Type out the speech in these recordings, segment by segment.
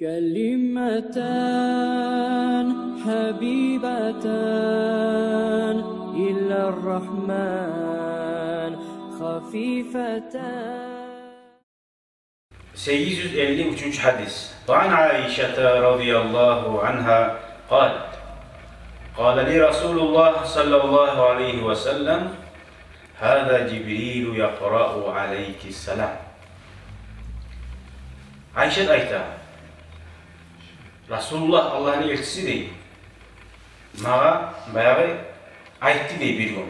كلمتان حبيبتان إلى الرحمن خفيفتان. 853 hadis. وعن عائشة رضي الله عنها قالت قال لي رسول الله صلى الله عليه وسلم هذا جبريل يقرأ عليك السلام. Ayşe ayta Rasulullah Allah'ın elçisi değil. Mağa bayağı aytti değil bir gün.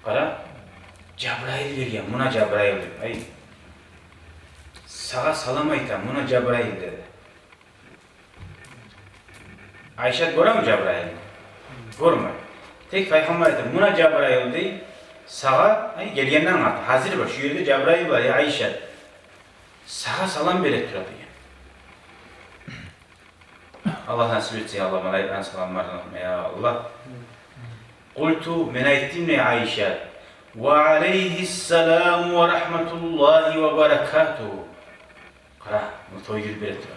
Kara Cebrail gelген, muna Cebrail dedi. Ay, sağa salam aytan, muna Cebrail dedi. Ayşe görür mü Cebrail? Görmüyor. Tek Peygamber aytır, muna Cebrail değil. Sağa gelgenden anlattı. Hazır var, şu yerde Cebrail var ya Ayşe. Sağa salam verettir adı. Allah nasip etse Allah malaikten salamlarına ya Allah. Kultu men ayttim ne Ayşe ve aleyhisselam ve rahmetullahi ve berekatuhu. Kara, mutoygir verettir.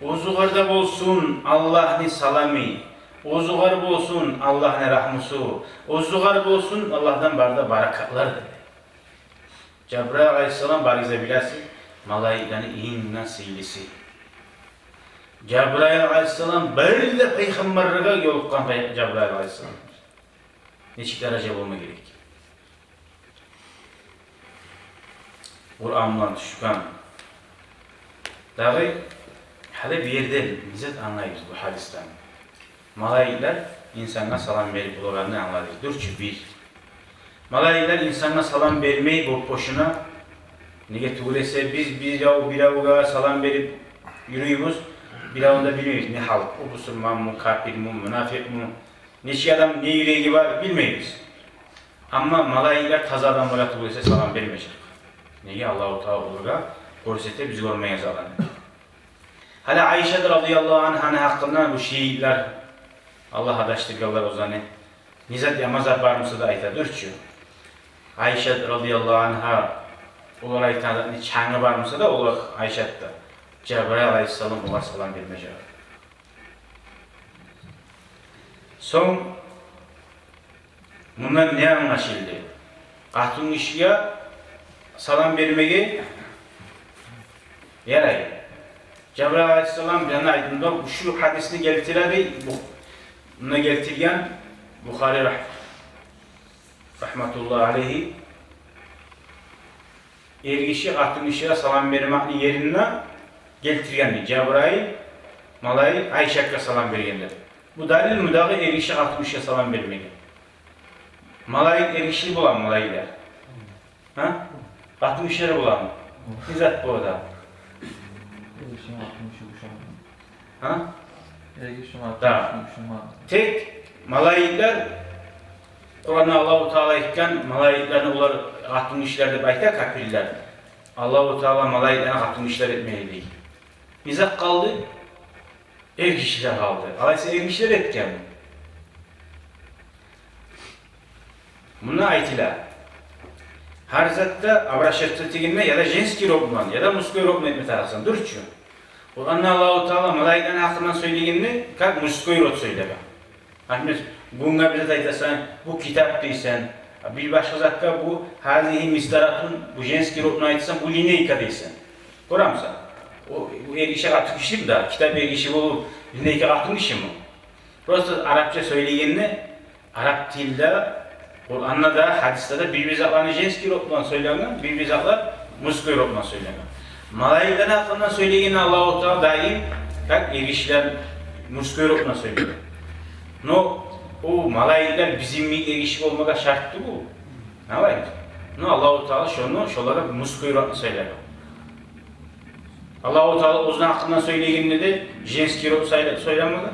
Ozuğarda bolsun Allah'ın salami, ozuğar bolsun Allah'ın rahmusu, ozuğar bolsun Allah'tan barda barakatlar dedi. Cebrail aleyhisselam barize bilersin. Malaiklerin iyinden seylisi. Cebrail aleyhisselam bir de peygamberlere yolukkan Cebrail aleyhisselam. Neçik derece olma gerek. Kur'an'dan düşkan. Dahi hali bir yerde bizzat anlayırız bu hadisten. Malaikler insana salam verip bulağını anlarız. Dürçü bir. Malaikler insana salam vermeyi bu boşuna nege tuğlese biz bir avuga salam verip yürüyümüz, bir avunda bilmiyoruz ne halk, o Müslüman mı, kafir mi, münafık mı, neçi adam ne yüreği var bilmeyiz. Ama malaikler taza adamlara tuğlese salam vermeyecek. Nege Allah-u Teala olurga, korsete biz görmeyiz alanı. Hala Ayşe radıyallahu anh'ın hakkından bu şehitler, Allah adaştırgalar o zaman, nizat yamazar barımsı da aytadır ki, Ayşe radıyallahu anh'a onlar aytanlar çanı varmasa da onlar Ayşe'de Cebrail aleyhisselam onlar salam vermeyecek. Son bundan ne anlaşıldı? Katun işiye salam vermeye yarayı. Cebrail aleyhisselam bir aydınlar şu hadisini getirdi. Buna getirgen Bukhari rahmetullahi aleyhi ergişi katun işe salam vermenin yerine getirgendi. Cebrail, Malaik, Ayşe'ye salam vergenler. Bu dalil müdağı ergişi katun işe salam vermeye. Malaik ergişli bulan malaikler. Ha? Katun işleri bulan. İzzat bu da. Ergişi katun işi bu şahane. Ha? Ergişi katun işi bu şahane. Tek malaikler Kur'an'da Allah-u Teala etken malaiklerini onlar katun işlerde bayta kafirler. Allah-u Teala malaiklerine katun işler etmeye değil. Nizak kaldı, ev kişiler kaldı. Alaysa ev kişiler etken. Buna aytiler. Her zatta avraşırtıtiginde ya da jenski robman ya da muskoy robman etme tarafsan. Dur çünkü. Kur'an'da Allah-u Teala malaiklerin hakkından söylediğinde kalk muskoy rob söyle. Ahmet, bununla bize aytasan, bu kitap deysen, bir başka zakka bu hazihi mistaratun, bu jenski robna aytsan, bu lineyka deysen. Koramsan. Bu ergişe katın işi mi da? Kitap ergişi bu lineyka katın işi mi? Burası Arapça söyleyenini, Arap dilde, Kur'an'da da, hadiste de bir bizaklarını jenski robna söylenen, bir bizaklar muskoy robna söylenen. Malaiklerin hakkından söyleyenini Allah-u Teala daim, ergişler muskoy robna söylüyor. No, o malaikler bizimle erişik olmada şarttı bu. Ne var? No, Allah-u Teala şunlara muskuyratını söyler. Allah-u Teala uzun hakkından söyleyince de jenski rob söylenmedi.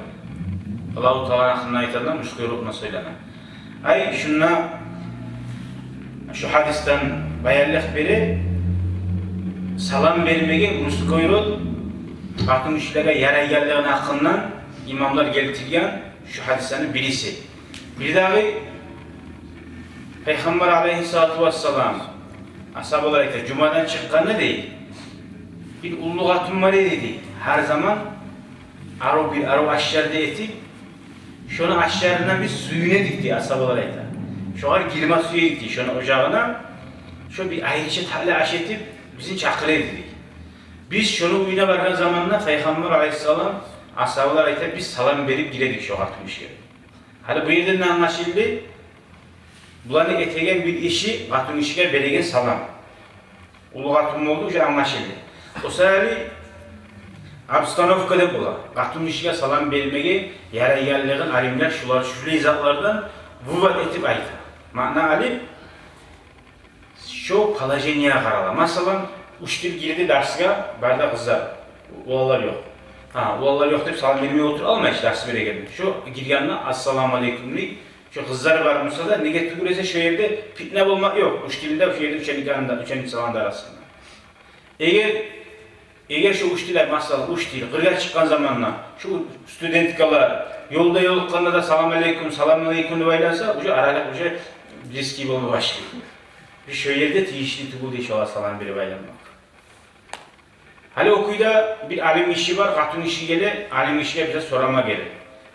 Allah-u Teala hakkından aytanlar muskuyratını söylenir. Ay şuna şu hadisten bayarlık biri salam vermeye muskuyrat katın işlere yaraygelliğin hakkından imamlar getirgen şu hadislerin birisi. Bir daha Peygamber aleyhissalatu vesselam ashab olarak da Cuma'dan çıkanı değil. bir ullu hatun var dedi. Her zaman arı aşağıda etip şunu aşağıdan bir suyuna dikti asabalar ayta. Şu an girme suya dikti. Şunu ocağına şu bir ayrıca tala aşetip bizi çakıra dedi. Biz şunu uyuna bakan zamanla Peygamber Aleyhisselam asabalar ayta biz salam verip giredik şu hatun işe. Hadi bu yerden anlaşıldı. Bulanı etegen bir işi hatun işe veregen salam. Ulu hatun oldu şu anlaşıldı. O sırada Abstanovka'da bula. Hatun işe salam vermeye yara yerlerin alimler şu izahlardan vuvat etip ayta. Ma'na alim şu palajeniya karala. Mesela uçtur girdi dersine barda kızlar. Oğullar yok. Oğullar yok deyip salam vermeye otur alma hiç dersi bire geldim. Şu girganına assalamu aleyküm deyip şu kızlar var mısa da negatif gürese şu yerde fitne bulmak yok. Uç dilinde şu yerde üçen salanda arasında. Eğer şu uç diller mesela uç dil, kırga çıkan zamanla şu studentikalar yolda yoluklarında da salam aleyküm baylansa ucu aralık ucu riski bulma başlıyor. Şu yerde tiyişli tübul diye şu salam biri baylanmak. Hali okuyda bir alim işi var, hatun işi gelir, alim işine bize sorama gelir.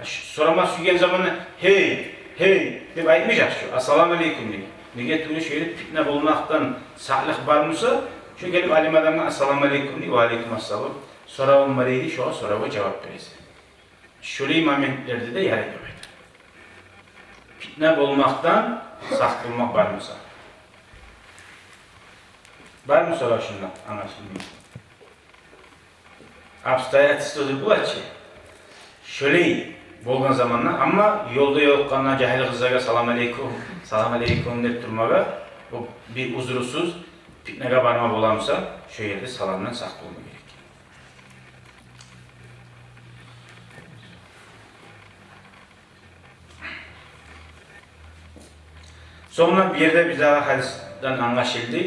Sorama sügen zamanla hey deyip aytmayacak şu, assalamu aleyküm diye. Nege türlü şöyle fitne bulmaktan sağlık var mısa, şu gelip alim adamına assalamu aleyküm diye, ve aleyküm assalam. Soravım var idi, şu an sorava cevap verirse. Şöyle momentlerde de yer ediyor. Fitne bulmaktan sağ bulmak var mısa? Var mı soru şundan? Anlaşılmıyor. Abstaya atıştırdı bu açı. Şöyle bolgan zamanla ama yolda yokkanlar cahil kızlara salam aleyküm deyip durmağa o bir uzurusuz fitnege barma bolamsa şu yerde salamdan saklı olma gerek. Sonra bir yerde bize hadisten anlaşıldı.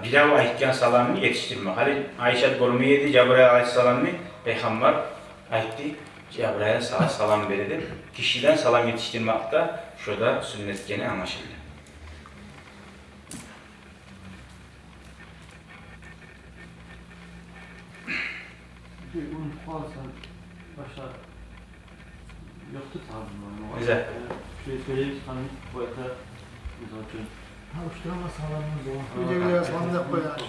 Bilav aytken salamını yetiştirme. Hali Ayşe Gormiyedi Cebrail Aleyhisselam'ı Peygamber aytti. Cebrail'e salam verildi. Kişiden salam yetiştirmek de şurada sünnet gene anlaşıldı. Unutmazsan başa yoktu sanırım. Güzel. Şöyle söyleyeyim sana bu ete uzatıyorum. Uçturama salamımız olan. Bir de biraz bandak koyar.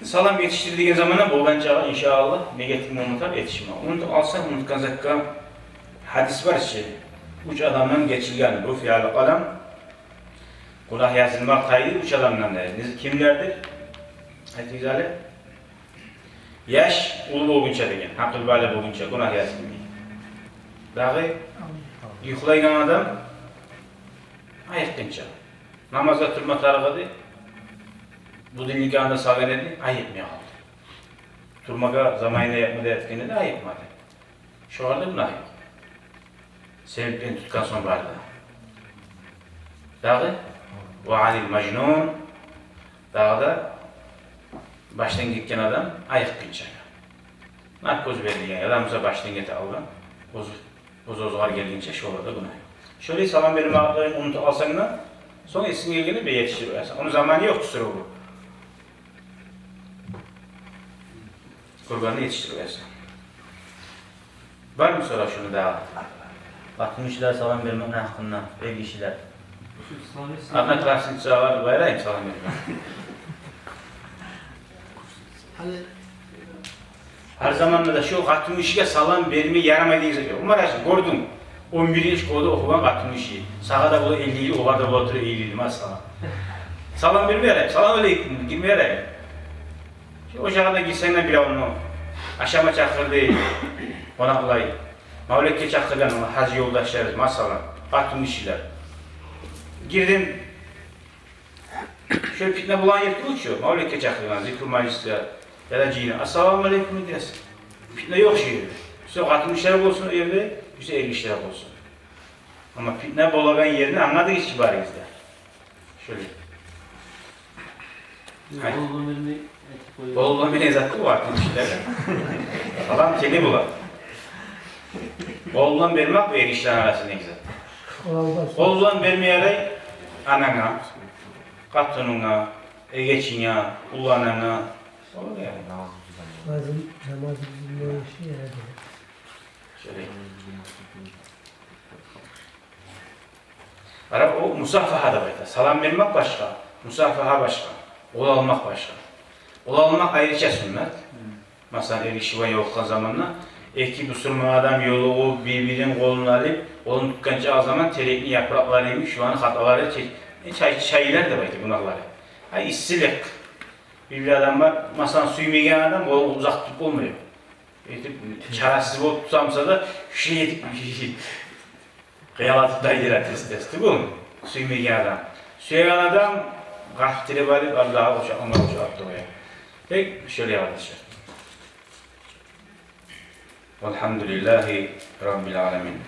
Salam yetiştirdiğin zamana bolganca inşallah negatif unutar yetişme. Onu alsan unutkan zakka hadis var ki üç adamdan geçilgen bu fiyalı kalam günah yazılmak kaydı üç adamdan der. Kimlerdir? Hatikale yaş ulu olgunca degen, akıl bale olgunca günah yazılmıyor. Dağı yuxulaygan adam ayıkınca. Namazda turma tarıqıdı. Bu dinlik anda sağgan edi, ayıpmaya kaldı. Turmaga zamanında yapmadı etkeni de ayıpmadı. Şu anda günah yok. Sebepten tutkan son vardı. Dağı وَعَنِ الْمَجْنُونَ Dağda baştan gitken adam ayıkınca. Narkoz verilgen, adamıza baştan geti algan, bozozlar gelince şu orada günah yok. Şöyle salam verme ağabeyini unutup alsan da sonra isim gelgeni bir yetiştiriyorsun. Onun zamanı yoktu sıra bu. Kurbanı yetiştiriyorsun. Var mı sonra şunu daha? Batın işler salam vermenin hakkında, belli işler. Adına klasın çağlar bayrayım salam verme. Her zaman da şu katın işe salam vermeyi yaramadığınızı diyor. Umarım gördüm. 11 yaş kodu okuyan katın işi. Sağda bu 50'li, ovada bu oturuyor 50'li maşallah. Salam vermeyerek, salam aleyküm, girmeyerek. O şahada gitsenle bile onu aşama çakırdı, konaklayı. Mavlekke çakırgan hacı yoldaşlarız maşallah. Katın işiler. Girdim. Şöyle fitne bulan yerde uçuyor. Mavlekke çakırgan, zikr majlisler ya da cihine. Assalamu aleyküm diyorsun. Fitne yok şey. Sonra katın işler olsun evde. Yüzde 50 işler olsun. Ama fitne bolagan yerini anladık hiç kibariyizde. Şöyle. Bolluğun bir nezattı var işlerden. Adam kedi bular. Bolluğun vermek ve erişler arasında güzel. Bolluğun vermeyerek anana, katınına, egeçine, ulanana, Olur yani. Namazı bilmeyen şey herhalde. Şöyle. Arap o musafaha da bayta. Salam vermek başka, musafaha başka, ol almak başka. Ol almak ayrıca sünnet. Mesela erişivan yoktan zamanla eki busurma adam yolu birbirinin kolunu alıp onu tutkanca o zaman terekli yapraklarıymış şu an hataları çaylar da bayta bunalları. Hay issilik. Bir adam var, masanın suyu meyen adam o uzak tutup olmuyor. Çaresiz olup tutamsa da şey edip kıyalatıp daydılar testi bu mu? Suyu meyen adam. Suyu adam gahtire varıp Allah'a uçaktı oya. Peki şöyle yapalım. Velhamdülillahi Rabbil alemin.